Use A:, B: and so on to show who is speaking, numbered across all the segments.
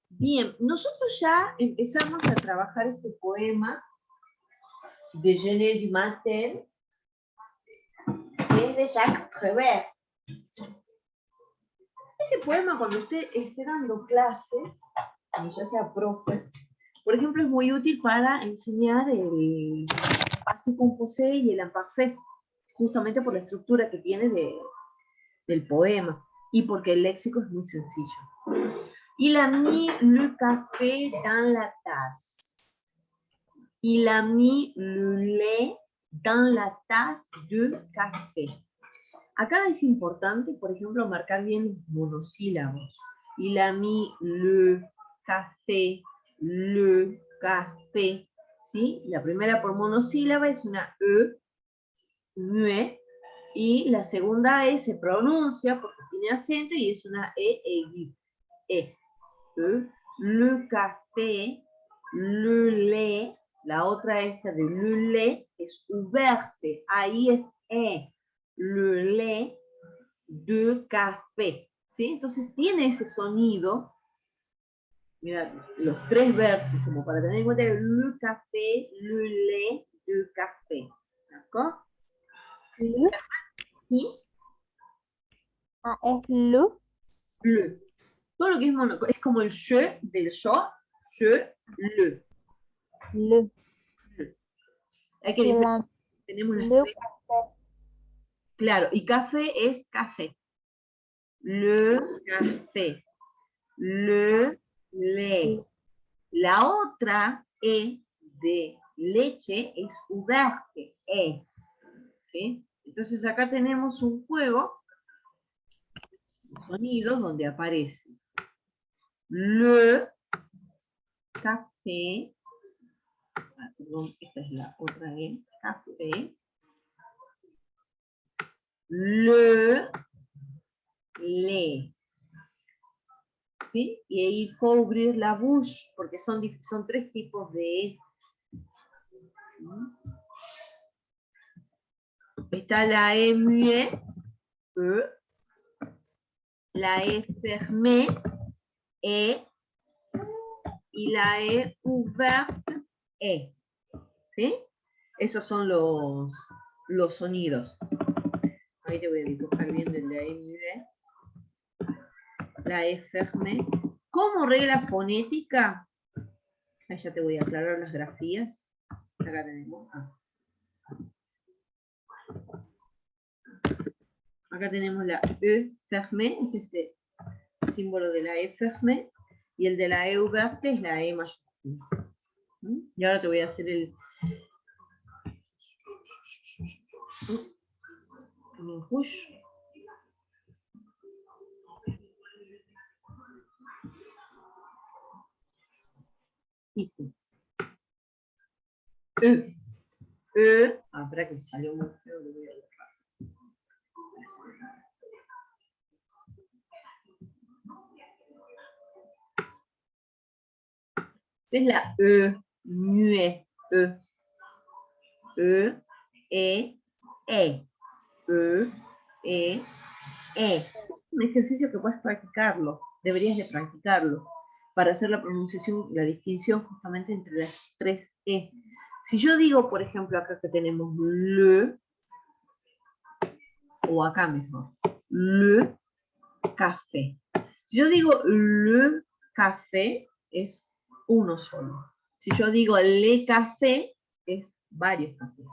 A: Bien, nosotros ya empezamos a trabajar este poema de Déjeuner du matin, que es de Jacques Prévert. Este poema, cuando usted esté dando clases, cuando ya sea profe, por ejemplo, es muy útil para enseñar el passé composé y el imparfait, justamente por la estructura que tiene del poema, y porque el léxico es muy sencillo. Il a mis le café dans la tasse. Il a mis le lait dans la tasse de café. Acá es importante, por ejemplo, marcar bien los monosílabos. Il a mis le café, ¿sí? La primera por monosílaba es una E, muet, y la segunda E se pronuncia porque tiene acento y es una E aiguë. Le café, le lait, la otra esta de le lait es ouverte, ahí es le lait de café, ¿sí? Entonces tiene ese sonido, mira, los tres versos, como para tener en cuenta le café, le lait de café, ¿d'accord?
B: Le.
A: ¿Sí?
B: Ah, es lu.
A: Le. Todo lo que es mono, es como el je del yo, le.
B: Le.
A: Hay que diferenciar. Tenemos las tres.
B: Café.
A: Claro, y café es café. Le café. Le lait. La otra E de leche es ouverte. ¿Sí? Entonces acá tenemos un juego de sonidos donde aparece le café. Perdón, esta es la otra E. Café. Le lait. ¿Sí? Y ahí il faut ouvrir la bouche, porque son tres tipos de... Está la E muet, E, la E fermée, E, y la E ouverte, E. ¿Sí? Esos son los sonidos. Ahí te voy a dibujar bien el de la E muet, la E fermée. Como regla fonética, ahí ya te voy a aclarar las grafías. Acá tenemos. Acá tenemos la E fermée, es ese símbolo de la E fermée, y el de la E ouverte es la E mayúscula. Y ahora te voy a hacer el... rouge. Ici. E. E. Ah, espera que me salió muy feo, lo voy a dejar. Es la E, muet, E. E, E, E. E, E, E. Es un ejercicio que puedes practicarlo, deberías de practicarlo, para hacer la pronunciación, la distinción justamente entre las tres E. Si yo digo, por ejemplo, acá que tenemos le, o acá mejor, le café. Si yo digo le café, es uno solo. Si yo digo le café, es varios cafés.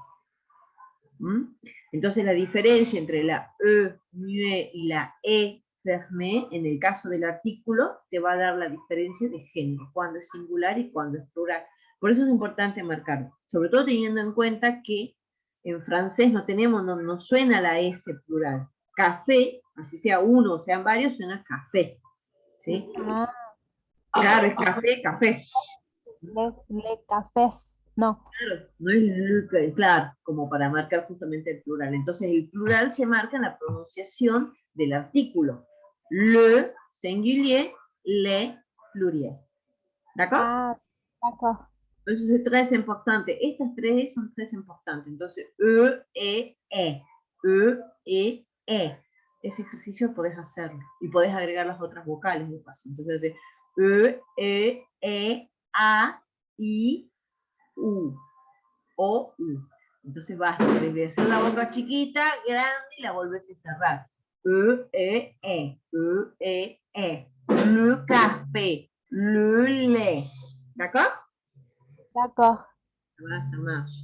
A: Entonces la diferencia entre la E muet y la E fermée, en el caso del artículo, te va a dar la diferencia de género, cuando es singular y cuando es plural. Por eso es importante marcarlo, sobre todo teniendo en cuenta que en francés no tenemos, no suena la S plural. Café, así sea uno o sean varios, suena café. ¿Sí?
B: Ah.
A: Claro, es café, café.
B: Le cafés. No.
A: Claro, no es le, claro, como para marcar justamente el plural. Entonces el plural se marca en la pronunciación del artículo. Le singulier, le pluriel. ¿D'accord?
B: Ah, d'accord.
A: Entonces es tres importantes. Estas tres son tres importantes. Entonces E, E, E. E, E, E. ese ejercicio podés hacerlo. Y podés agregar las otras vocales de paso. Entonces, E, A, I, U. O, U. Entonces basta de hacer la boca chiquita, grande, y la volvés a cerrar. Le café, le lait. D'accord?
B: D'accord.
A: Voilà, ça marche.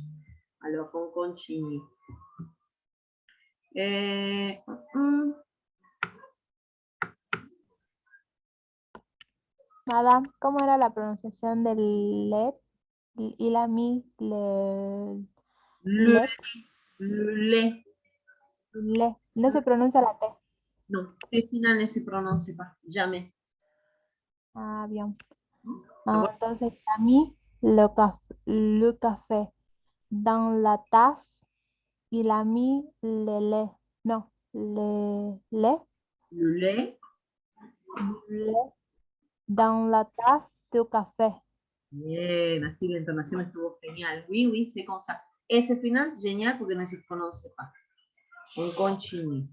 A: Alors, on continue.
B: Madame, ¿cómo era la pronunciación del LED? Y la mi, le,
A: Le,
B: LED,
A: lait.
B: le. No se pronuncia la T.
A: Non, T final ne se prononce pas. Jamais.
B: Ah, bien.
A: Voilà.
B: Entonces, la mi, le café dans la tasse y la mi, le lait. No,
A: Le lait.
B: le dans la tasse du café.
A: Bien, así la entonación estuvo genial. Oui, oui, c'est comme ça. Ese final, génial, porque no se prononce pas. On continue.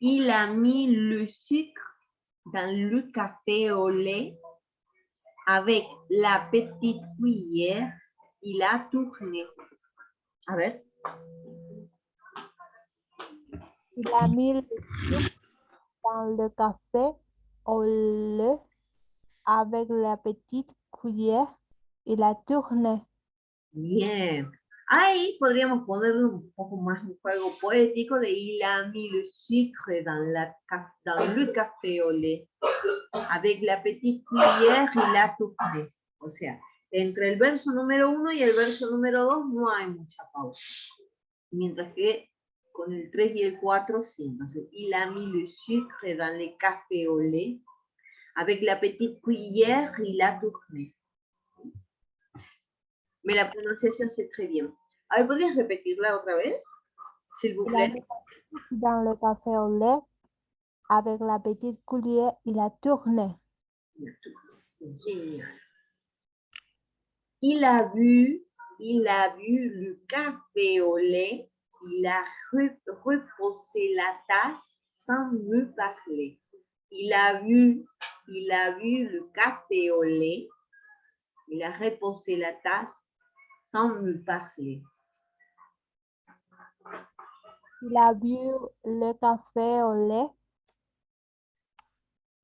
A: Il a mis le sucre dans le café au lait avec la petite cuillère. Il a tourné. A ver.
B: Il a mis le sucre dans le café au lait avec la petite cuillère. Il a tourné.
A: Bien. Ahí podríamos ponerle un poco más un juego poético de il a mis le sucre dans le café au lait. Avec la petite cuillère, il a tourné. O sea, entre el verso número 1 y el verso número 2 no hay mucha pausa. Mientras que con el 3 y el 4 sí. Entonces, il a mis le sucre dans le café au lait. Avec la petite cuillère, il a tourné. Mais la prononciation, c'est très bien. A ver, ¿podrías repetirla otra vez? S'il vous
B: Il a
A: plaît.
B: mis le sucre dans le café au lait avec la petite cuillère. Il a tourné.
A: Génial. Il a bu le café au lait. Il a reposé la tasse sans me parler. Il a bu le café au lait. Il a reposé la tasse sans me parler.
B: Il a bu le café au lait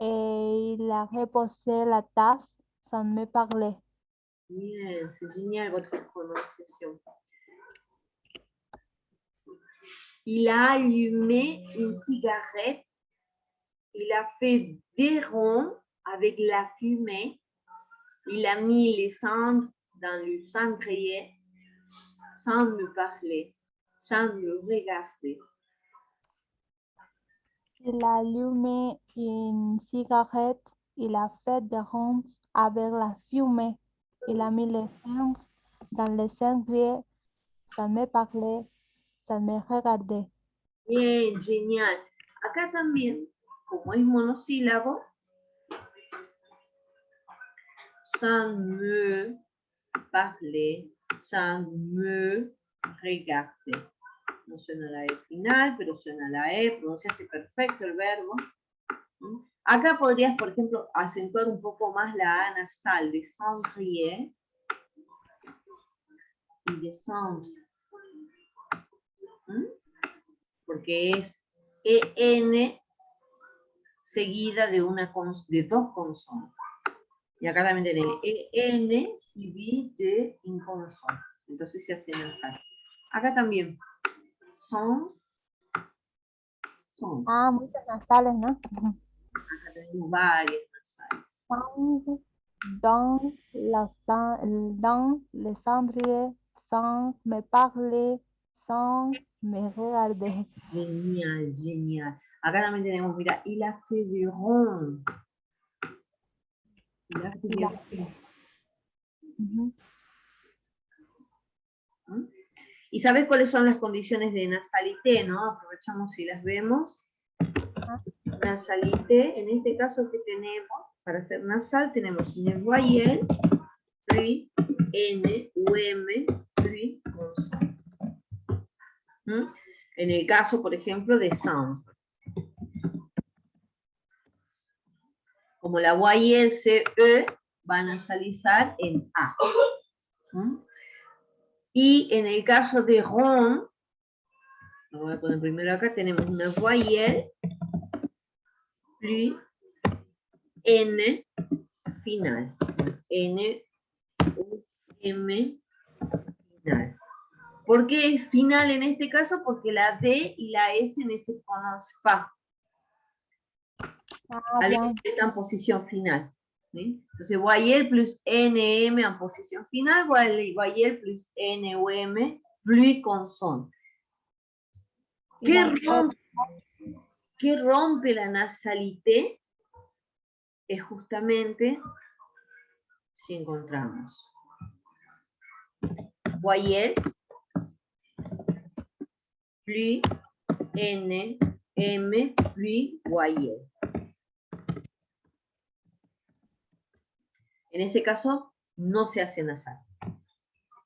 B: et il a reposé la tasse sans me parler.
A: Bien, c'est génial votre prononciation. Il a allumé une cigarette. Il a fait des ronds avec la fumée. Il a mis les cendres dans le cendrier sans me parler, sans me regarder.
B: Il a allumé une cigarette. Il a fait des ronds avec la fumée. Il a mis les cendres dans le cendrier sans me parler, sans me regarder.
A: Bien, genial. Acá también, como es monosílabo, sans me parler, sans me regarder. No suena la E final, pero suena la E, pronunciaste perfecto el verbo. Acá podrías, por ejemplo, acentuar un poco más la A nasal de cendrier y de cendre. Porque es EN seguida de dos consonantes. Y acá también tenés EN suivi de une consonante. Entonces se hace nasal. Acá también. Son.
B: Ah, muchas nasales, ¿no?
A: Acá tenemos varias nasales.
B: Dans le cendrier, sans me parler, sans me regarder.
A: Genial, genial. Acá también tenemos, mira, il a fait des ronds. Il a fait des ronds. Y sabes cuáles son las condiciones de nasalité, ¿no? Aprovechamos y las vemos. Nasalité, en este caso, ¿qué tenemos? Para hacer nasal tenemos une voyelle, puis N, U, M, puis consonne. En el caso, por ejemplo, de sound. Como la voyelle CE va a nasalizar en A. ¿Mm? Y en el caso de rond, lo voy a poner primero acá, tenemos una voyelle plus N final. N, U, M final. ¿Por qué es final en este caso? Porque la D y la S ne se prononcent pas. Está en posición final. ¿Sí? Entonces, voyelle plus NM en posición final, voyelle plus NUM plus consonne. ¿Qué rompe la nasalité? Es justamente si encontramos voyelle plus N, M, plus voyelle. En ese caso, no se hace nasal.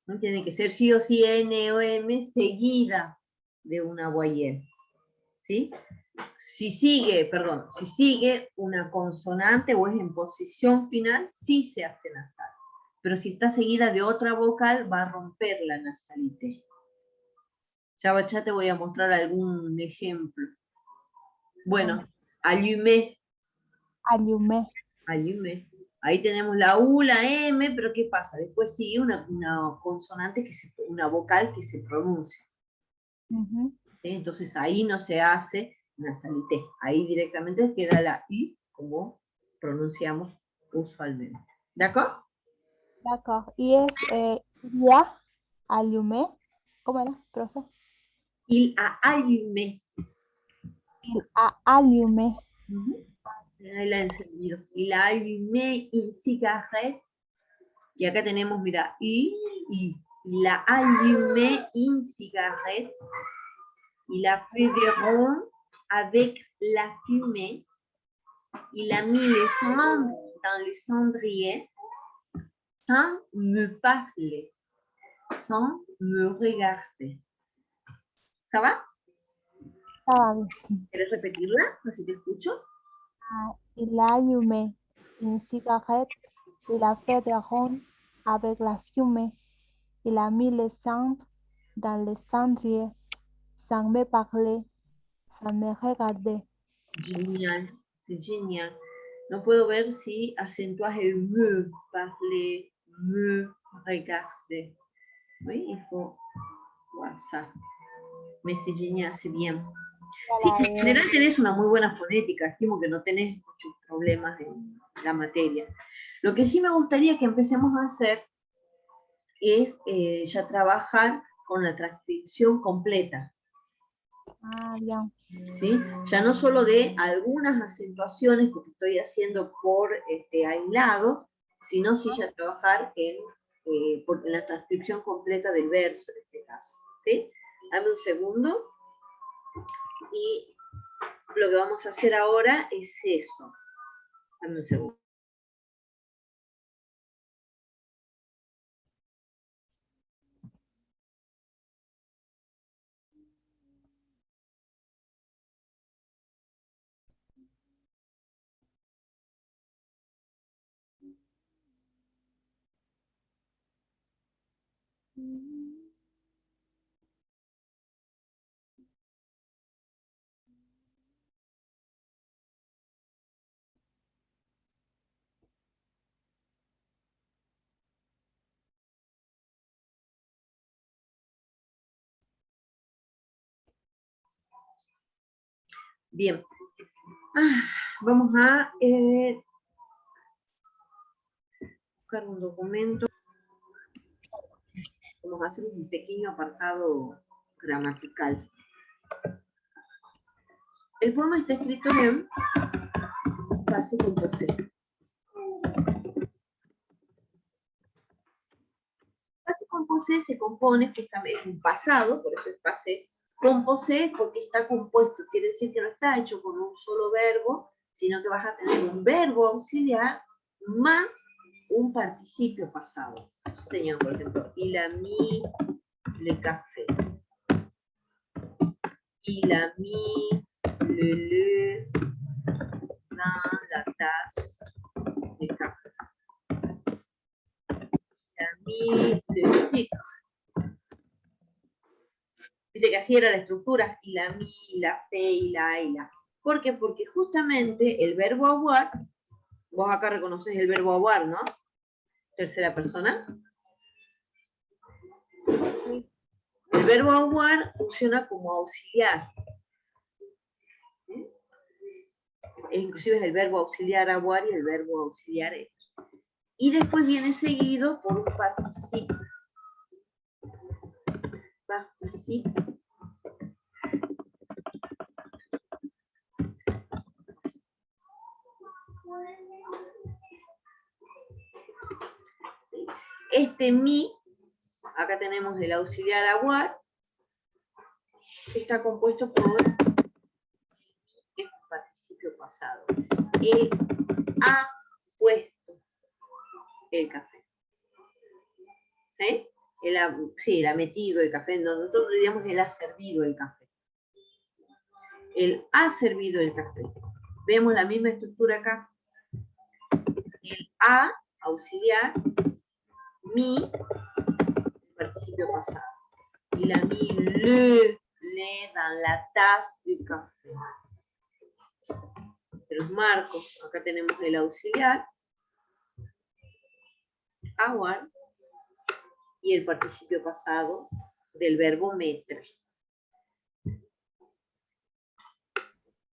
A: ¿No? Tiene que ser sí o sí N o M seguida de una voyelle. ¿Sí? Si sigue una consonante o es en posición final, sí se hace nasal. Pero si está seguida de otra vocal, va a romper la nasalité. Ya te voy a mostrar algún ejemplo. Bueno, allumé.
B: Allumé.
A: Allumé. Ahí tenemos la U, la M, pero ¿qué pasa? Después sigue una consonante, una vocal que se pronuncia. ¿Sí? Entonces ahí no se hace nasalité. Ahí directamente queda la I, como pronunciamos usualmente. ¿De acuerdo?
B: D'accord. Y es il a allumé. ¿Cómo era, profe?
A: Il a allumé.
B: Il a allumé.
A: Ahí la he encendido. Il a allumé une cigarette. Y acá tenemos, mira, I. Il a allumé une cigarette. Il a fait des ronds avec la fumée. Il a mis les cendres dans le cendrier sans me parler, sans me regarder. ¿Está va? ¿Quieres repetirla? Así te escucho.
B: Il a allumé une cigarette. Il a fait des ronds avec la fumée. Il a mis les cendres dans le cendrier sans me parler, sans me regarder.
A: Genial, c'est génial. No puedo ver si acentuas el me, parler, me, regarder. Oui, il faut voir ça. Mais c'est génial, c'est bien. Sí, en general tenés una muy buena fonética, estimo que no tenés muchos problemas en la materia. Lo que sí me gustaría que empecemos a hacer es ya trabajar con la transcripción completa.
B: Bien.
A: ¿Sí? Ya no solo de algunas acentuaciones que estoy haciendo por aislado, sino sí ya trabajar en la transcripción completa del verso en este caso. ¿Sí? Dame un segundo. Y lo que vamos a hacer ahora es eso. Dame un segundo. Bien. Vamos a buscar un documento. Vamos a hacer un pequeño apartado gramatical. El poema está escrito en passé composé. Passé composé se compone, que es un pasado, por eso es passé composé, porque está compuesto, quiere decir que no está hecho con un solo verbo, sino que vas a tener un verbo auxiliar más un participio pasado. Teníamos, por ejemplo, il a mis le café. il a mis le lait dans la tasse de café. Il a mis le sucre. Viste que así era la estructura, il a mis, il a fait, il a. ¿Por qué? Porque justamente el verbo avoir, vos acá reconoces el verbo avoir, ¿no? Tercera persona.
B: Sí.
A: El verbo avoir funciona como auxiliar. Inclusive es el verbo auxiliar avoir y el verbo auxiliar être. Y después viene seguido por un participio. Participio. Este mi, acá tenemos el auxiliar avoir, está compuesto por el participio pasado. Él ha puesto el café. ¿Sí? Él ha metido el café. Nosotros diríamos él ha servido el café. Él ha servido el café. Vemos la misma estructura acá. El ha, auxiliar, mi, participio pasado. Il a mis le lait dans la tasse du café. Se los marco. Acá tenemos el auxiliar, avoir, y el participio pasado del verbo mettre.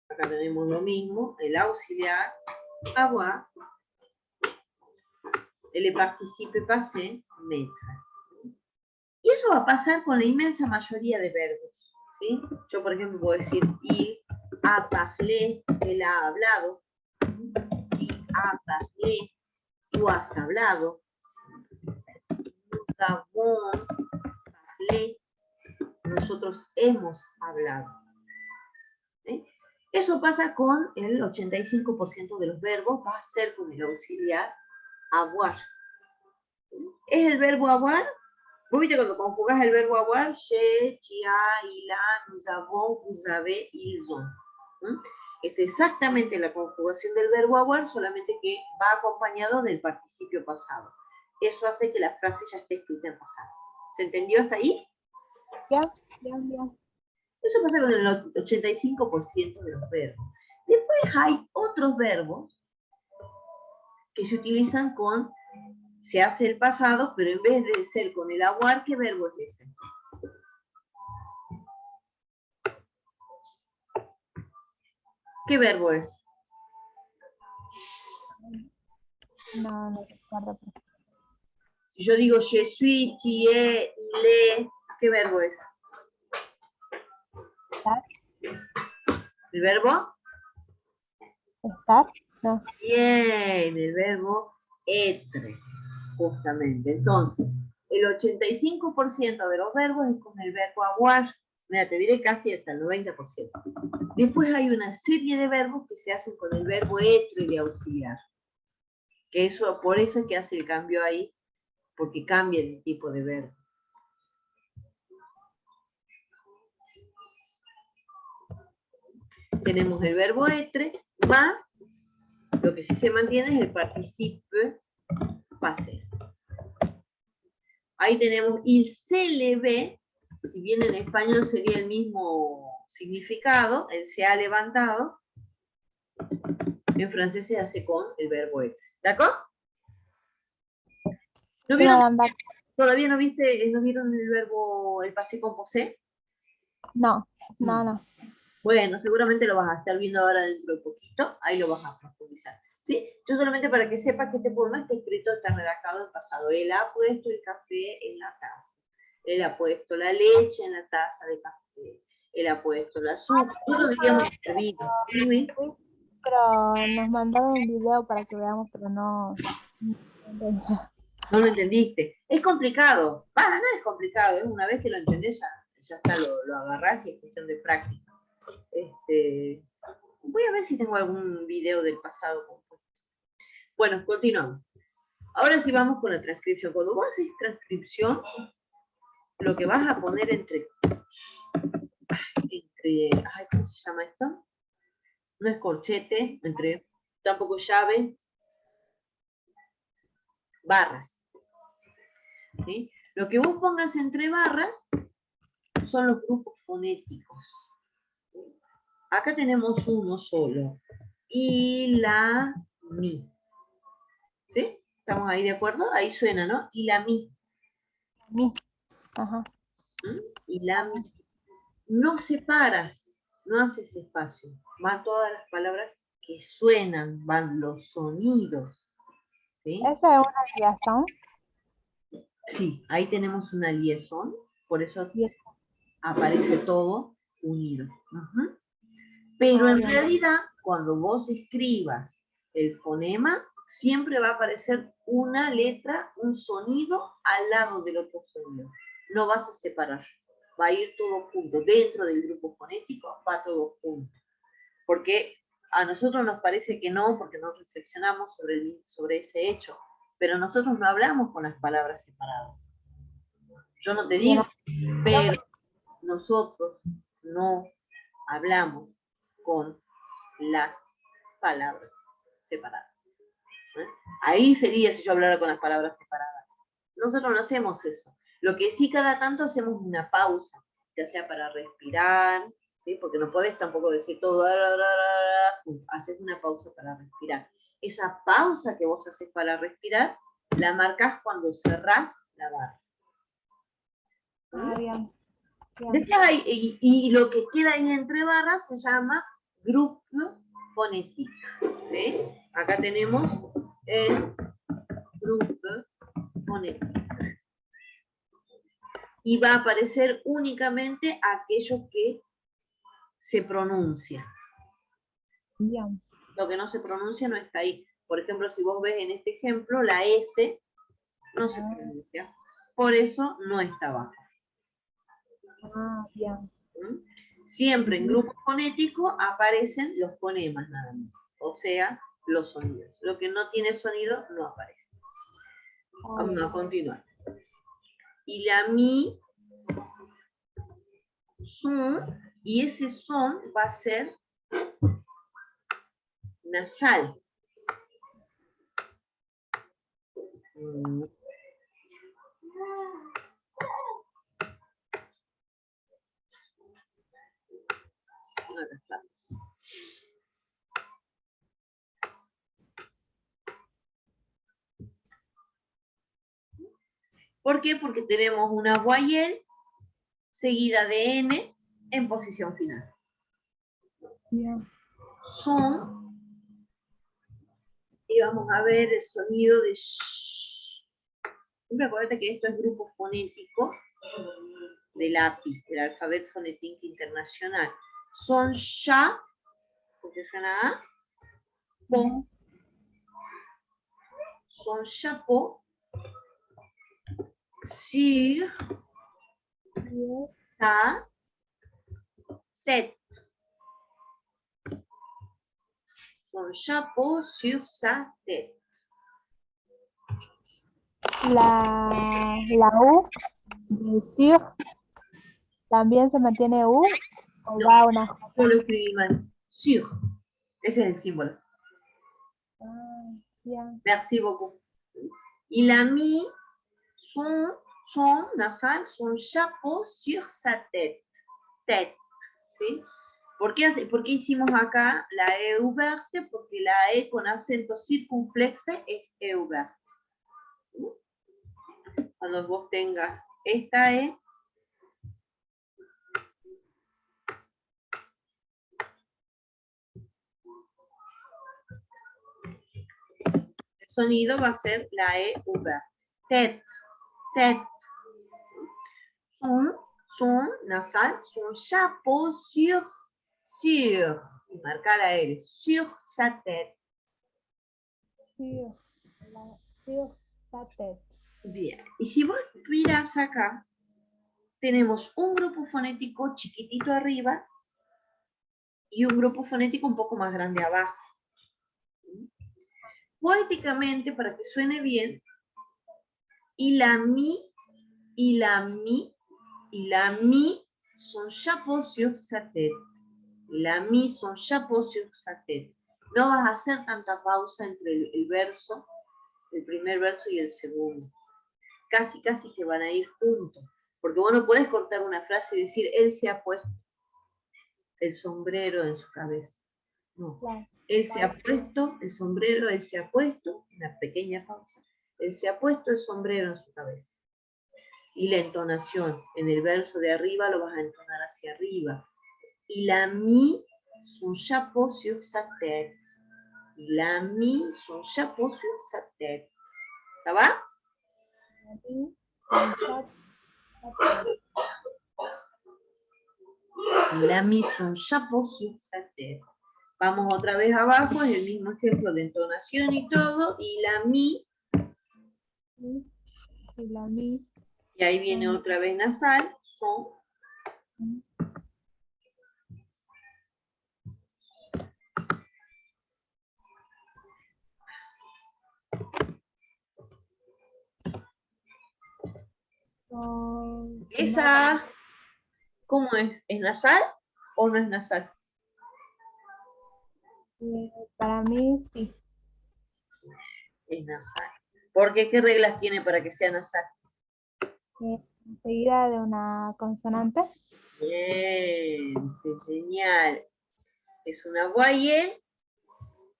A: Acá tenemos lo mismo, el auxiliar, avoir, el participio passé, mettre. Y eso va a pasar con la inmensa mayoría de verbos. ¿Sí? Yo, por ejemplo, puedo decir il a parlé, él ha hablado. Il a parlé, tú has hablado. Nous avons parlé, nosotros hemos hablado. ¿Sí? Eso pasa con el 85% de los verbos, va a ser con el auxiliar avoir. ¿Es el verbo avoir? Vos viste cuando conjugás el verbo avoir, je, tu as, il a, nous avons, vous avez, ils ont. Es exactamente la conjugación del verbo avoir, solamente que va acompañado del participio pasado. Eso hace que la frase ya esté escrita en pasado. ¿Se entendió hasta ahí?
B: Ya.
A: Eso pasa con el 85% de los verbos. Después hay otros verbos que se utilizan con, se hace el pasado, pero en vez de ser con el avoir, ¿qué verbo es ese? ¿Qué verbo es?
B: No recuerdo.
A: Si yo digo je suis, tu es, il est, ¿qué verbo es?
B: ¿Estar?
A: ¿El verbo?
B: ¿Estar? No.
A: Bien, el verbo être, justamente. Entonces, el 85% de los verbos es con el verbo avoir. Mira, te diré casi hasta el 90%. Después hay una serie de verbos que se hacen con el verbo être de auxiliar. Que eso, por eso es que hace el cambio ahí, porque cambia el tipo de verbo. Tenemos el verbo être más lo que sí se mantiene es el participio passé. Ahí tenemos il se leve, si bien en español sería el mismo significado, él se ha levantado, en francés se hace con el verbo être. ¿De acuerdo? ¿No vieron? ¿Todavía no vieron el verbo, el passé composé?
B: No.
A: Bueno, seguramente lo vas a estar viendo ahora dentro de poquito, ahí lo vas a profundizar. ¿Sí? Yo solamente para que sepas que este poema está escrito, está redactado en pasado. Él ha puesto el café en la taza. Él ha puesto la leche en la taza de café. Él ha puesto el azúcar. Todos diríamos servido. ¿Sí?
B: Pero nos mandaron un video para que veamos, pero no
A: lo entendiste. Es complicado. No es complicado. Es una vez que lo entendés, ya está, lo agarrás y es cuestión de práctica. Voy a ver si tengo algún video del pasado compuesto. Bueno, continuamos. Ahora sí vamos con la transcripción. Cuando vos haces transcripción, lo que vas a poner entre ay, ¿cómo se llama esto? No es corchete, tampoco llave, barras. ¿Sí? Lo que vos pongas entre barras son los grupos fonéticos. Acá tenemos uno solo. Y la mi. ¿Sí? ¿Estamos ahí de acuerdo? Ahí suena, ¿no? Y la mi.
B: Mi. Ajá.
A: Y la mi. No separas, no haces espacio. Van todas las palabras que suenan, van los sonidos. ¿Sí?
B: ¿Esa es una liaison?
A: Sí, ahí tenemos una liaison, por eso
B: Yes.
A: aparece todo unido. Pero en
B: bien.
A: realidad, cuando vos escribas el fonema, siempre va a aparecer una letra, un sonido al lado del otro sonido. No vas a separar. Va a ir todo junto. Dentro del grupo fonético va todo junto. Porque a nosotros nos parece que no, porque no reflexionamos sobre ese hecho. Pero nosotros no hablamos con las palabras separadas. Yo no te digo, pero nosotros no hablamos con las palabras separadas. Ahí sería si yo hablara con las palabras separadas. Nosotros no hacemos eso. Lo que sí cada tanto hacemos una pausa, ya sea para respirar, ¿sí? Porque no podés tampoco decir todo, haces una pausa para respirar. Esa pausa que vos haces para respirar, la marcás cuando cerrás la barra.
B: Bien.
A: Después hay, y lo que queda ahí entre barras se llama grupo fonético. ¿Sí? Acá tenemos el grupo fonético. Y va a aparecer únicamente aquello que se pronuncia.
B: Bien.
A: Lo que no se pronuncia no está ahí. Por ejemplo, si vos ves en este ejemplo, la S no se pronuncia. Por eso no está abajo.
B: Bien.
A: Siempre en grupo fonético aparecen los fonemas nada más. O sea, los sonidos. Lo que no tiene sonido no aparece. Vamos a continuar. Y la mi, son, y ese son va a ser nasal. Acá estamos. ¿Por qué? Porque tenemos una voyelle seguida de N en posición final.
B: Bien.
A: Son, y vamos a ver el sonido de sh. Siempre acuérdate que esto es grupo fonético del API, del alfabeto fonético internacional. Son ya, porque suena A, po. Son chapeau, sur, ta, tête. Son chapeau sur sa tête.
B: La U de sur también se mantiene U o
A: No,
B: va una J.
A: yo lo escribí mal. Sur. Ese es el símbolo.
B: Bien.
A: Merci beaucoup. Y la mi, son nasal, son chapeau sur sa tête. Tête. ¿Sí? ¿Por qué hicimos acá la E ouverte? Porque la E con acento circunflexe es E ouverte. Cuando vos tengas esta E, el sonido va a ser la E ouverte. Tête, tête. Son nasal, son chapeau sur, marcar la L, sur sa tête.
B: Sur sa tête.
A: Bien, y si vos miras acá, tenemos un grupo fonético chiquitito arriba y un grupo fonético un poco más grande abajo. Poéticamente, para que suene bien, y la mi, y la mi, y la mi son chapeau sur sa tête. Il a mis son chapeau sur sa tête. No vas a hacer tanta pausa entre el verso, el primer verso y el segundo. Casi que van a ir juntos. Porque vos no podés cortar una frase y decir, él se ha puesto el sombrero en su cabeza. No. Él se ha puesto el sombrero, él se ha puesto, una pequeña pausa, él se ha puesto el sombrero en su cabeza. Y la entonación, en el verso de arriba lo vas a entonar hacia arriba. Il a mis son chapeau sur sa tête. Il a mis son chapeau sur sa tête. ¿Ça va? Il a mis son chapeau sur sa tête. Vamos otra vez abajo, es el mismo ejemplo de entonación y todo. Il a mis. Y ahí viene otra vez nasal. Son. Esa, ¿cómo es? ¿Es nasal o no es nasal?
B: Para mí sí.
A: Es nasal. ¿Por qué? ¿Qué reglas tiene para que sea nasal?
B: Seguida de una consonante.
A: Bien, c'est génial. Es una voyelle,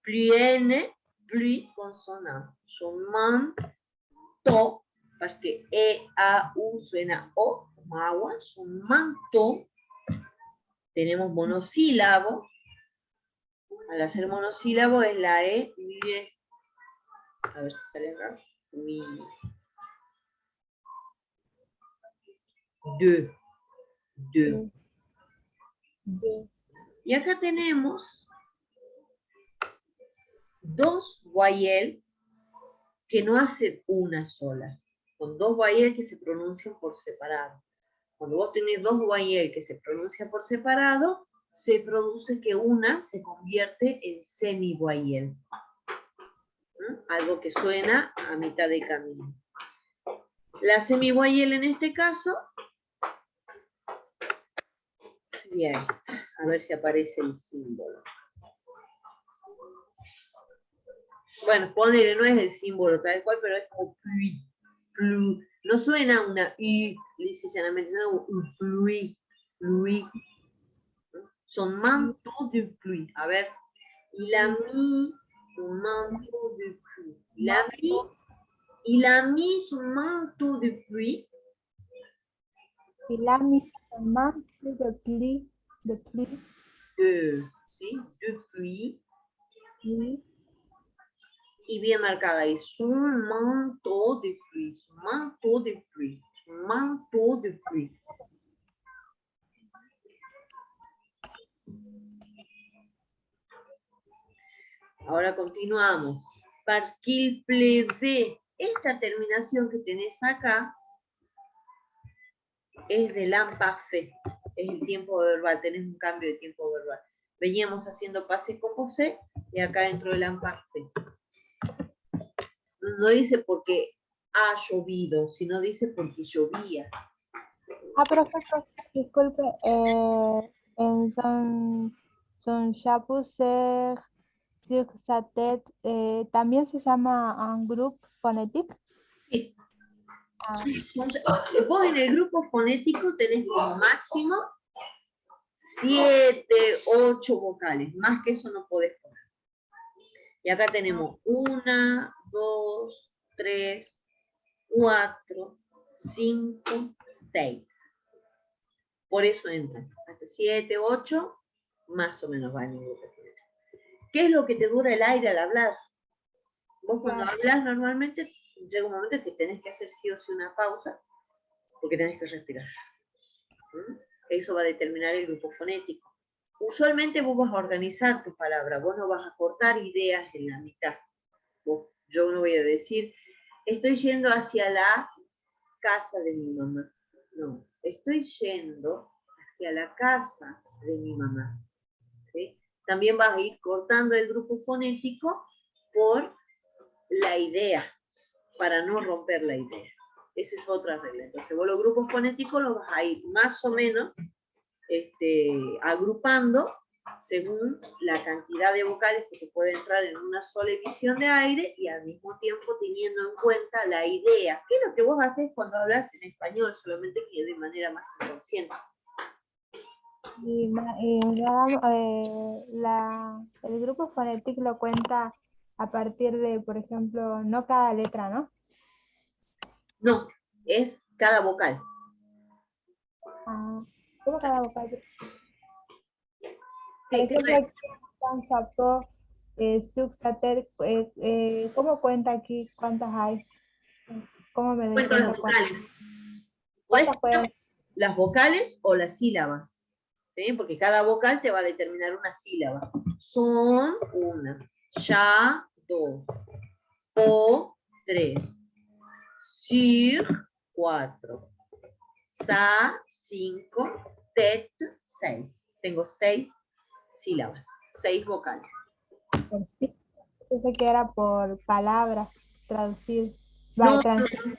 A: plus N, plus consonante. Son manto, parce que E, A, U suena O, como agua, son manto. Tenemos monosílabo. Al hacer monosílabo es la E, y a ver si sale acá. Oui. De. Y acá tenemos dos voyelles que no hacen una sola. Con dos voyelles que se pronuncian por separado. Cuando vos tenés dos voyelles que se pronuncian por separado, se produce que una se convierte en semi-voyelle. Algo que suena a mitad de camino. La semi-voyelle en este caso, bien, a ver si aparece el símbolo. Bueno, ponele, no es el símbolo tal cual, pero es como pluie. Pluie. No suena una I, dice llanamente, suena un pluie. Pluie. Son manteau de pluie. A ver. Il a mis son manteau de pluie. Il a mis son manteau de pluie.
B: Il a mis son manteau de pluie.
A: ¿Sí? De pluie. Y bien marcada ahí. Son manteau de pluie. Son manteau de pluie. Son manteau de pluie. Ahora continuamos. Parce qu'il pleuvait. Esta terminación que tenés acá es de l'imparfait. Es el tiempo verbal. Tenés un cambio de tiempo verbal. Veníamos haciendo passé composé y acá entró el imparfait. No dice porque ha llovido, sino dice porque llovía.
B: Profesor, disculpe, en son chapeau sur sa tête, ¿también se llama un grupo fonético?
A: Sí. Vos en el grupo fonético tenés como máximo 7, 8 vocales. Más que eso no podés poner. Y acá tenemos 1, 2, 3, 4, 5, 6. Por eso entran. Hasta 7, 8, más o menos va en el grupo fonético. ¿Qué es lo que te dura el aire al hablar? Vos cuando hablas normalmente llega un momento que tenés que hacer sí o sí una pausa porque tenés que respirar. Eso va a determinar el grupo fonético. Usualmente vos vas a organizar tus palabras, vos no vas a cortar ideas en la mitad. Yo no voy a decir, estoy yendo hacia la casa de mi mamá. No, estoy yendo hacia la casa de mi mamá. ¿Sí? También vas a ir cortando el grupo fonético por la idea, para no romper la idea. Esa es otra regla. Entonces vos los grupos fonéticos los vas a ir más o menos agrupando según la cantidad de vocales que te puede entrar en una sola emisión de aire y al mismo tiempo teniendo en cuenta la idea. ¿Qué es lo que vos haces cuando hablas en español? Solamente que de manera más inconsciente.
B: Y el grupo fonético lo cuenta a partir de, por ejemplo, no cada letra, ¿no?
A: No, es cada vocal.
B: Ah, ¿cómo cada vocal? Por
A: Sí,
B: ejemplo, aquí en Chapo, Suxater, ¿cómo cuenta aquí? ¿Cuántas hay? ¿Cómo me doy
A: cuento las
B: cuenta cuántas?
A: vocales.
B: ¿Cuántas pueden?
A: Las vocales o las sílabas, ¿sí? Porque cada vocal te va a determinar una sílaba. Son una, ya dos, o tres, sur cuatro, sa cinco, tet seis. Tengo 6 sílabas, 6 vocales.
B: Sí, pensé que era por palabras, traducir.
A: No,
B: Traducir.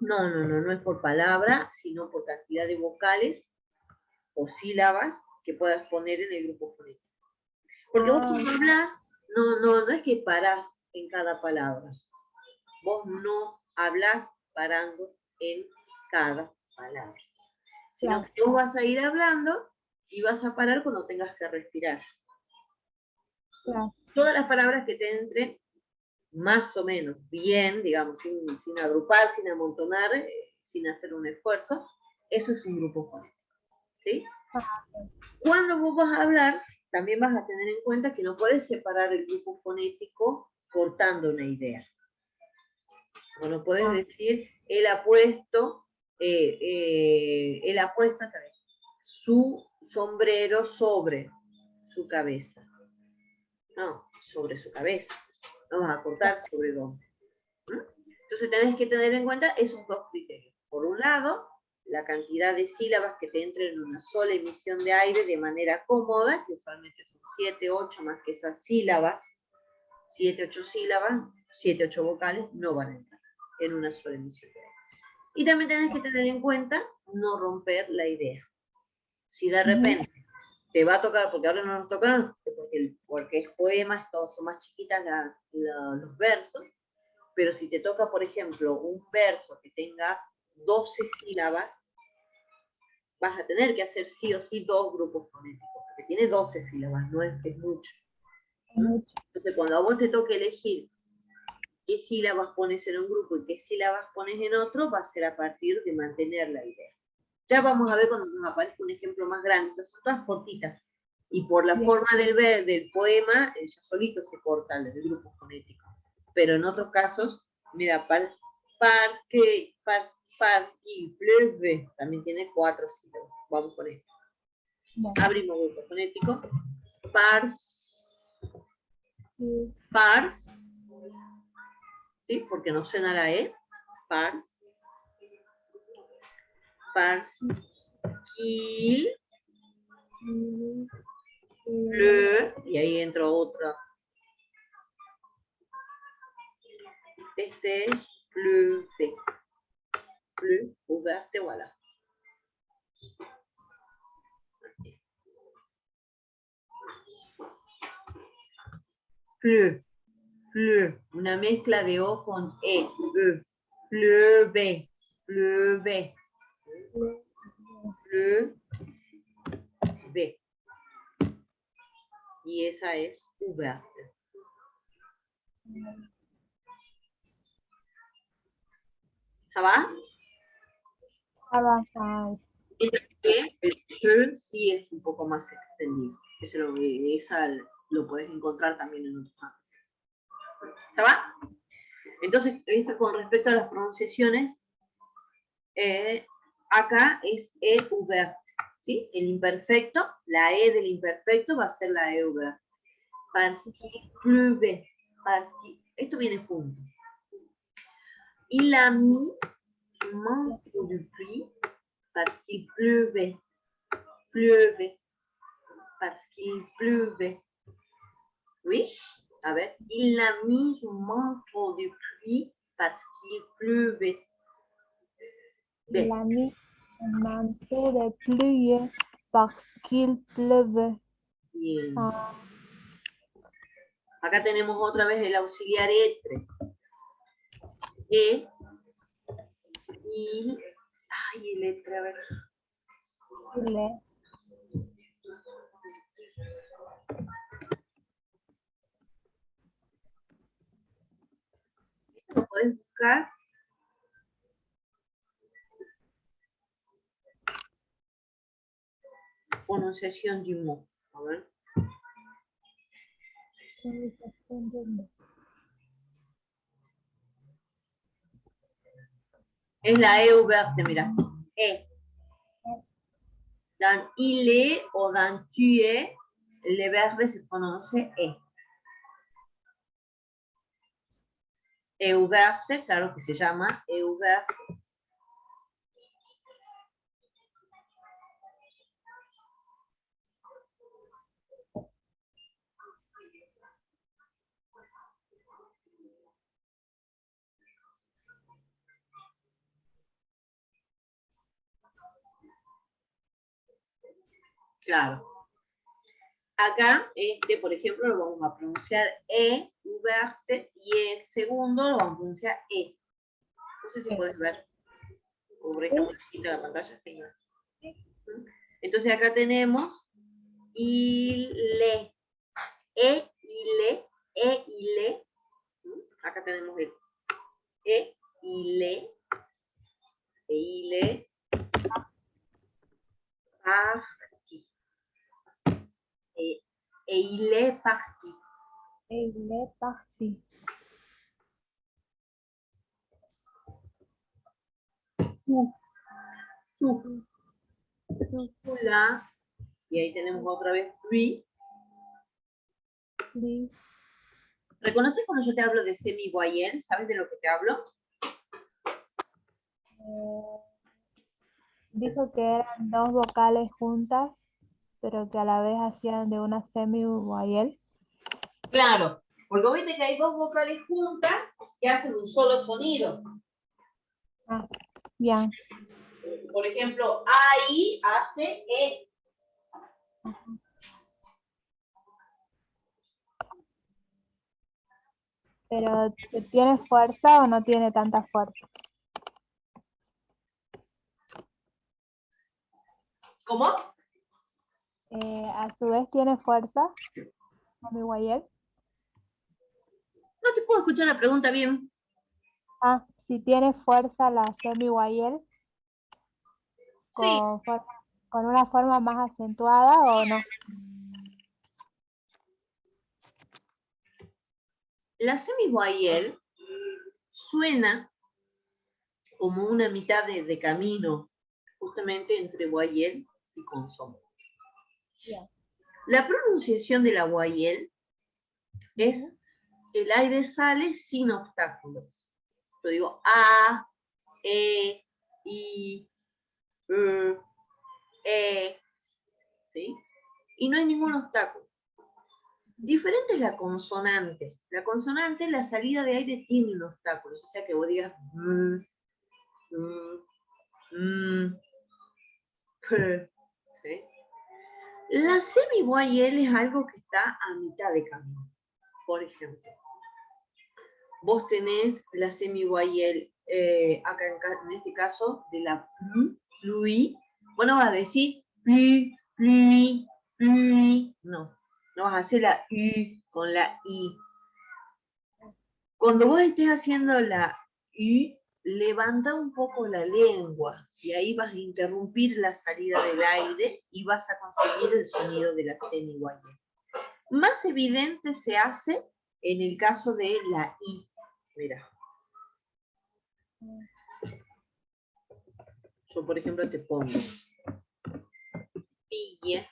A: no es por palabra, sino por cantidad de vocales o sílabas que puedas poner en el grupo fonético. Porque vos cuando hablas, no es que parás en cada palabra. Vos no hablas parando en cada palabra. Sino que vos vas a ir hablando y vas a parar cuando tengas que respirar.
B: Claro.
A: Todas las palabras que te entren más o menos bien, digamos, sin agrupar, sin amontonar, sin hacer un esfuerzo, eso es un grupo fonético. ¿Sí? Cuando vos vas a hablar, también vas a tener en cuenta que no puedes separar el grupo fonético cortando una idea. O no puedes decir, él ha puesto su sombrero sobre su cabeza. No, sobre su cabeza. No vas a cortar sobre dónde. Entonces tenés que tener en cuenta esos dos criterios. Por un lado, la cantidad de sílabas que te entren en una sola emisión de aire de manera cómoda, que usualmente son 7, 8 más que esas sílabas, 7, 8 sílabas, 7, 8 vocales, no van a entrar en una sola emisión de aire. Y también tenés que tener en cuenta no romper la idea. Si de repente te va a tocar, porque ahora no nos tocan, porque es poemas, todos son más chiquitas los versos, pero si te toca, por ejemplo, un verso que tenga 12 sílabas, vas a tener que hacer sí o sí 2 grupos fonéticos, porque tiene 12 sílabas, no es mucho. Entonces, cuando a vos te toque elegir qué sílabas pones en un grupo y qué sílabas pones en otro, va a ser a partir de mantener la idea. Ya vamos a ver cuando nos aparezca un ejemplo más grande, estas son todas cortitas. Y por la forma del poema, ya solito se corta el grupo fonético. Pero en otros casos, mira, parce qu'il pleuve, también tiene 4 sílabas. Vamos con esto. Abrimos grupo fonético. Pars, ¿sí? Porque no suena la E. Pars. Qu'il pleuve, y ahí entra otra. Este es pleuve. Pleuve, ouverte, voilà. Pleuve, pleuve, una mezcla de O con E, pleuve, pleuve, pleuve. Y esa es ouverte. ¿Ça va? El pleuve sí es un poco más extendido. Esa lo puedes encontrar también en otros campos. ¿Ça va? Entonces, esto con respecto a las pronunciaciones, acá es E ouverte, ¿sí? El imperfecto, la E del imperfecto va a ser la E ouverte. Parce qu'il pleuve, esto viene junto. Il a mis son manteau de pluie parce qu'il pleuvait, parce qu'il pleuvait. Oui? A ver, il a mis son manteau de pluie parce qu'il pleuvait.
B: Il a mis un manteau de pluie Parce qu'il pleuve.
A: Bien.
B: Ah,
A: Acá tenemos otra vez el auxiliar etre. E, il, ay, el etre, a ver.
B: il est.
A: Lo puedes buscar. Pronunciación du mot. A ver. Es la E ouverte, mira. E. Dans il est o dans tu es, le verbe se prononcia E. E ouverte, claro que se llama E ouverte. Claro. Acá, por ejemplo, lo vamos a pronunciar E, ouverte, y el segundo lo vamos a pronunciar E. No sé si puedes ver. Por ahí está muy chiquita la pantalla. Entonces acá tenemos il est, E, il est. Acá tenemos el E, il est, et il est parti. Et il est parti.
B: Et il est parti.
A: Su. La. Y ahí tenemos otra vez lui. ¿Reconoces cuando yo te hablo de semi-voyelle? ¿Sabes de lo que te hablo?
B: Dijo que eran dos vocales juntas, pero que a la vez hacían de una semi-voyelle.
A: Claro, porque viste que hay dos vocales juntas que hacen un solo sonido.
B: Ah, bien.
A: Por ejemplo, ahí hace E.
B: Pero ¿tiene fuerza o no tiene tanta fuerza?
A: ¿Cómo?
B: A su vez tiene fuerza, semi-voyelle.
A: No te puedo escuchar la pregunta bien.
B: Ah, si tiene fuerza la semi-voyelle
A: Sí.
B: con una forma más acentuada o no.
A: La semi-voyelle suena como una mitad de camino, justamente entre voyelle y consonante.
B: Yeah.
A: La pronunciación de la voyelle es el aire sale sin obstáculos. Yo digo A, E, I, E, ¿sí? Y no hay ningún obstáculo. Diferente es la consonante. La consonante, la salida de aire tiene un obstáculo. O sea que vos digas ¿sí? La semi-voyelle es algo que está a mitad de camino. Por ejemplo, vos tenés la semi-voyelle, acá en este caso, de la pluie. Vos no vas a decir pluie. No vas a hacer la U con la I. Cuando vos estés haciendo la U, levanta un poco la lengua y ahí vas a interrumpir la salida del aire y vas a conseguir el sonido de la semi-voyelle. Más evidente se hace en el caso de la I. Mira. Yo, por ejemplo, te pongo pille,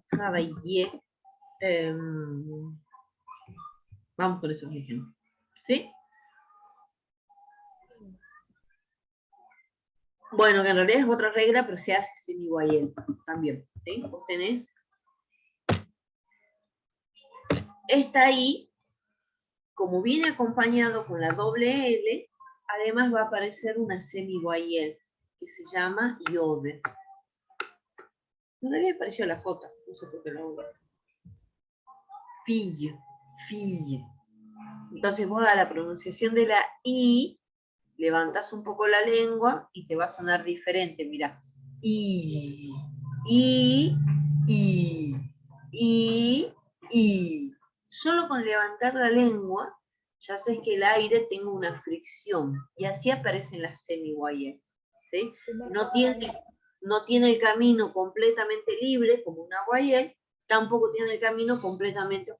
A: travaillé. Vamos con esos ejemplos. ¿Sí? Bueno, que en realidad es otra regla, pero se hace semi-voyelle también. ¿Sí? Vos tenés esta I, como viene acompañado con la doble L, además va a aparecer una semi-voyelle que se llama iode. En realidad pareció la J, no sé por qué lo hago. Fille, fille. Entonces vos a la pronunciación de la I, levantas un poco la lengua y te va a sonar diferente, mira. I, I, I, I, I. Solo con levantar la lengua, ya haces que el aire tenga una fricción. Y así aparecen las semi-guayas. ¿Sí? No tiene el camino completamente libre como una guayel, tampoco tiene el camino completamente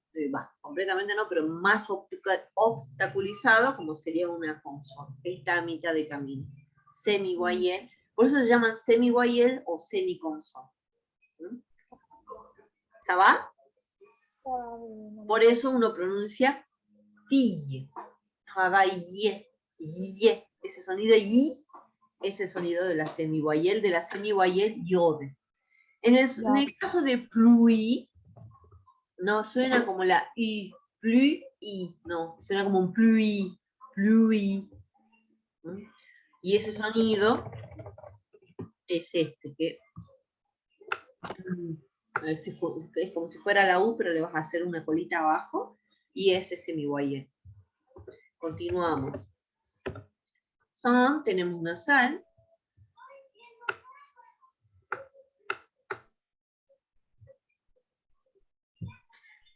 A: no, pero más obstaculizado como sería una consonante. Está a mitad de camino. Semi-guayel. Por eso se llaman semi-guayel o semi-consonante. ¿Sabes? Por eso uno pronuncia fille, travailler, ye. Ese sonido y ese sonido de la semi-guayel, yode. En el caso de pluie, no suena como la I, pluie, no, suena como un pluie, pluie. Y ese sonido es este, que es como si fuera la U, pero le vas a hacer una colita abajo, y ese es semi-guayel. Continuamos. Son, tenemos nasal.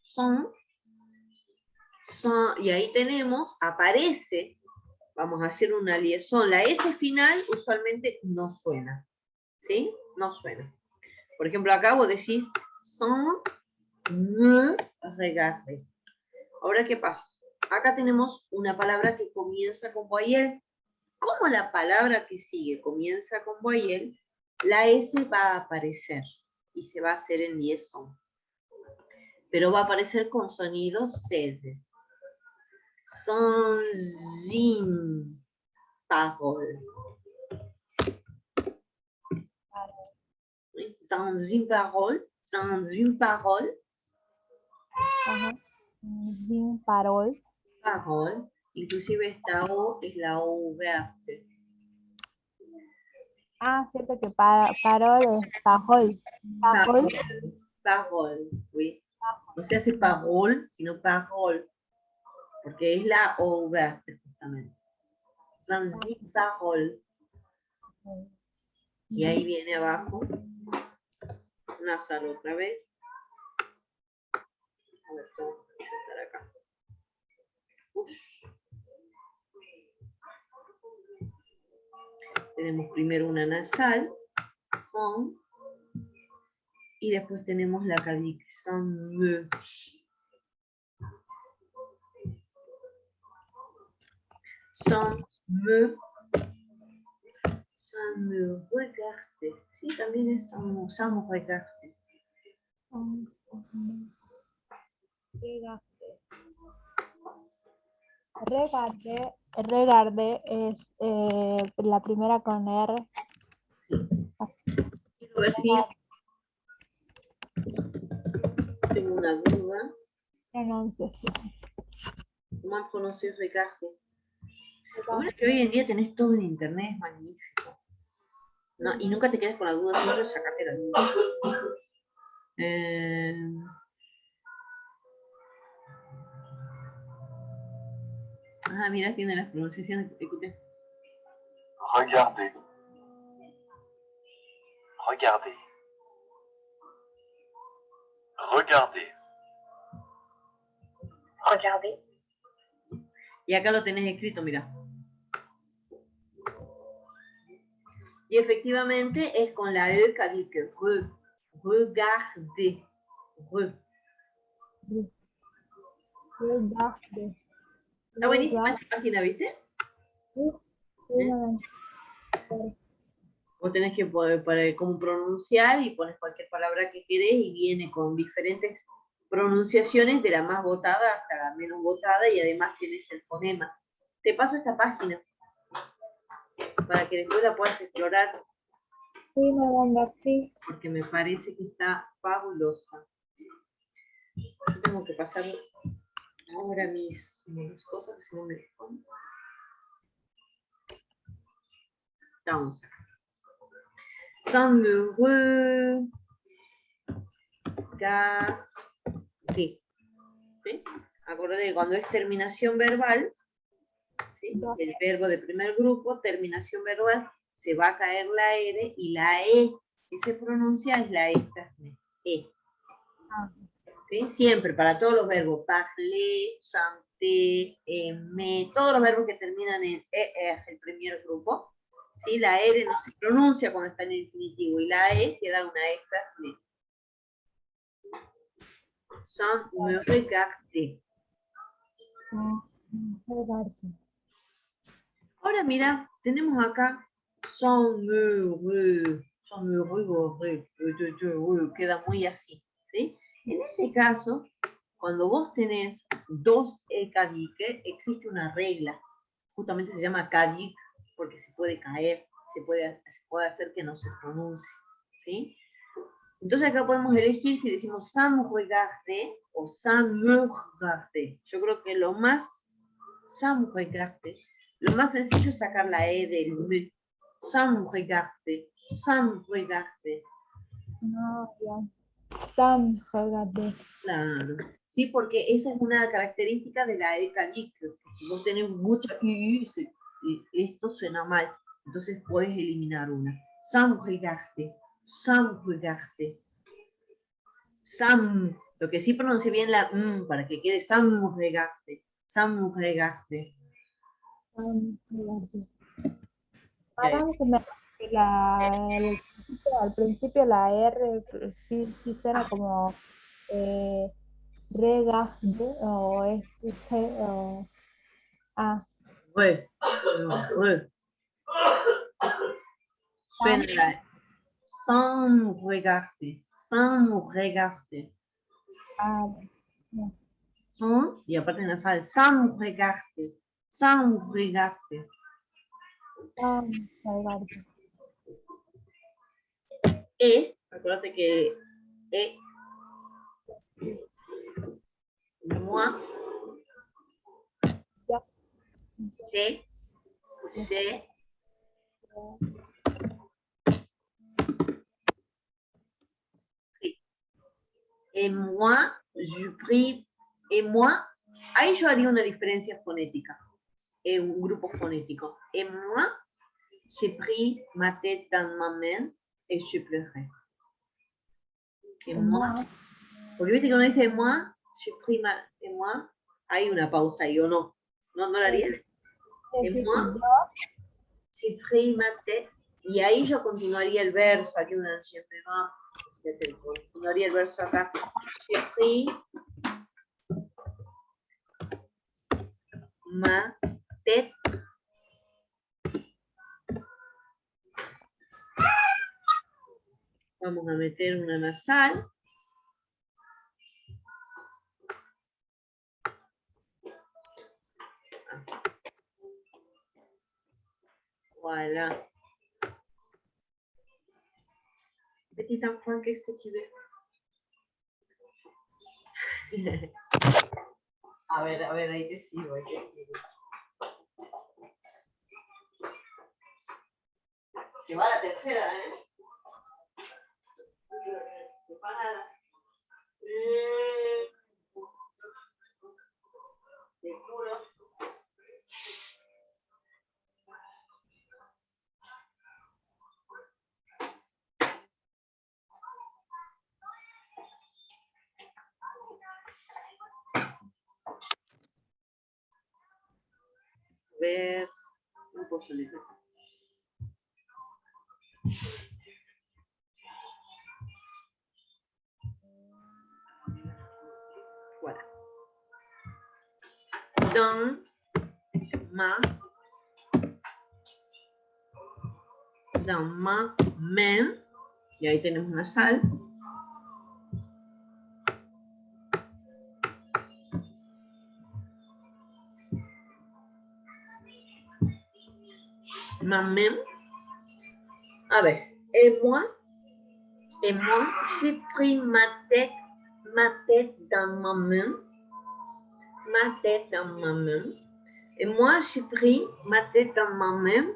A: Son, y ahí tenemos, aparece, vamos a hacer una liaison. La S final usualmente no suena, ¿sí? No suena. Por ejemplo, acá vos decís, sans me regarder. Ahora, ¿qué pasa? Acá tenemos una palabra que comienza con voyelle. Como la palabra que sigue comienza con voyelle, la S va a aparecer y se va a hacer en liaison. Pero va a aparecer con sonido sed. Sans une parole. Sans une parole. Sans une parole.
B: Sin parole.
A: Parole. Inclusive esta O es la O verte.
B: Ah, cierto que parole es parole. Parole.
A: Parole, oui. No se hace parole, sino parole. Porque es la O verte, justamente. Sans une parole. Y ahí viene abajo. Nasal otra vez. A ver, tengo que insertar acá. Tenemos primero una nasal, son, y después tenemos la calique, son me. Son me regarde. Sí, también es sans regarde.
B: Regarde es la primera con R.
A: Sí. Quiero ver si tengo una duda.
B: Pronunciación.
A: ¿Cómo pronunciar regarde? Bueno, es que hoy en día tenés todo en internet, es magnífico. No, y nunca te quedes con la duda, siempre sacate la duda. Mira, tiene las pronunciaciones. Escuché.
C: Regardez. Regardez. Regardez.
A: Regardez. Y acá lo tenés escrito, mira. Y efectivamente es con la E que regarde.
B: Regarde.
A: Está buenísima esta página, ¿viste? Vos tenés que poder como pronunciar y pones cualquier palabra que querés y viene con diferentes pronunciaciones de la más votada hasta la menos votada y además tenés el fonema. Te paso esta página para que después la puedas explorar.
B: Sí, me manda, sí.
A: Porque me parece que está fabulosa. Yo tengo que pasar ahora mis cosas, si no me respondo. Estamos acá. Sans me regardé. ¿Sí? Acuérdate que cuando es terminación verbal, ¿sí? El verbo de primer grupo, terminación verbal, se va a caer la R y la E que se pronuncia es la esta. E. ¿Sí? Siempre, para todos los verbos, parler, chanter, aimer, todos los verbos que terminan en ER, el primer grupo, ¿sí? La R no se pronuncia cuando está en el infinitivo y la E queda una extra. Sans me regarder. Ahora mira, tenemos acá sans me regarder, queda muy así, ¿sí? En ese caso, cuando vos tenés dos cadique, existe una regla, justamente se llama cadique, porque se puede caer, se puede hacer que no se pronuncie, ¿sí? Entonces acá podemos elegir si decimos sans me regarder o sans me regarder. Yo creo que lo más, sans me regarder, lo más sencillo es sacar la E del me. Sans me regarder, sans me regarder.
B: No, ya. Sans regarder.
A: Claro. Sí, porque esa es una característica de la E calique. Si vos tenés mucha I, esto suena mal. Entonces puedes eliminar una. Sans regarder, sans regarder. Sam, lo que sí pronuncie bien la para que quede sans regarder, sans regarder.
B: Sans regarder. Ahora se me al principio la R sí suena como regarder o o
A: Re. Suena la sans regarder, sans regarder.
B: no.
A: Sans, y aparte nasal, sans regarder, sans regarder.
B: Sans regarder.
A: Acuérdate que moi,
B: Ya.
A: j'ai, et moi, je prie, et moi, ahí yo haría una diferencia fonética, un grupo fonético. Et moi, j'ai pris ma tête dans ma main et je pleurais. Et moi, porque viste que uno dice moi, j'ai pris ma, et moi, hay una pausa ahí o no. ¿No la haría? Et moi, j'ai pris ma tête, y ahí yo continuaría el verso, aquí una siempre va, continuaría el verso acá. J'ai pris ma tête. Vamos a meter una nasal. Voilà. Petit enfant, qu'est-ce que tu veux? A ver, ahí te sigo, Se va la tercera, ¿eh? No pasa nada. Te juro. A ver, un poco de voilà. Dans ma main, y ahí tenemos una sal. Ma main. A ver, et moi, j'ai pris ma tête dans ma main. Ma tête dans ma main. Et moi, j'ai pris ma tête dans ma main.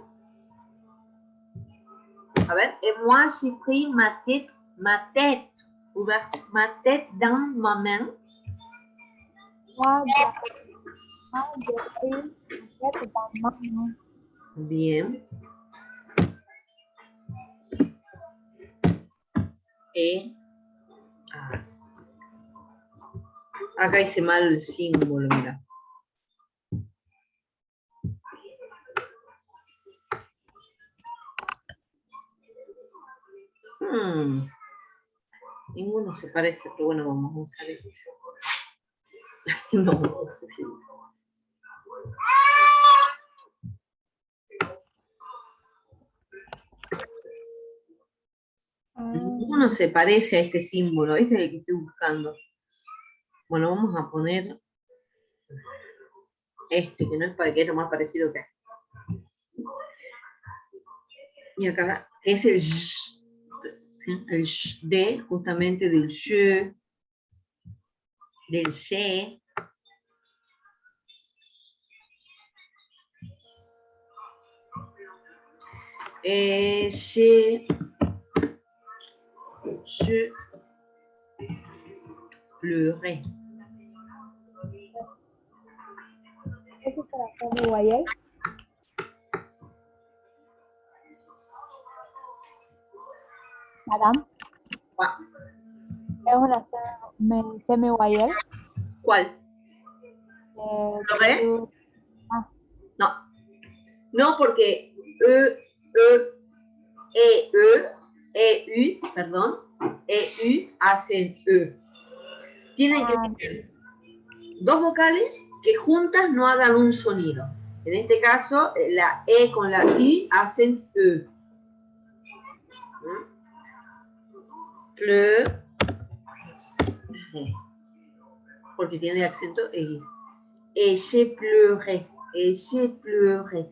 A: A ver, et moi, j'ai pris ma tête ouvert ma tête dans ma main.
B: Moi, j'ai pris ma tête dans ma main.
A: Bien. Acá hice mal el símbolo, mira. Ninguno se parece, pero bueno, vamos a usar ese. No. Ninguno se parece a este símbolo, este es el que estoy buscando. Bueno, vamos a poner este, que no es para que es lo más parecido que hay. Y acá es el sh, el sh de, justamente del je, del she. Je pleurais.
B: ¿Eso es para semi-wire? Madame,
A: Ah,
B: ¿es una semi-wire?
A: ¿cuál? ¿Pleurais? No. No, porque E-U hacen E. Tienen que tener dos vocales que juntas no hagan un sonido. En este caso, la E con la I hacen E. Pleurais. Porque tiene acento E. Et j'ai pleuré. Et j'ai pleuré.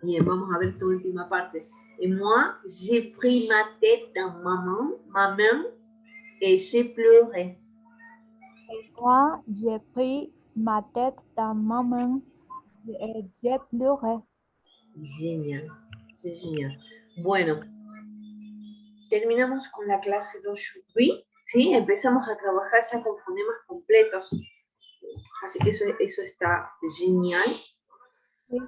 A: Bien, vamos a ver esta última parte. Et moi, j'ai pris ma tête dans ma main, et j'ai pleuré.
B: Et moi, j'ai pris ma tête dans ma main et j'ai pleuré.
A: Genial, c'est génial. Bueno, terminamos con la clase d'aujourd'hui, ¿sí? Empezamos a trabajar ya con fonemas completos. Así que eso está genial.
B: Sí.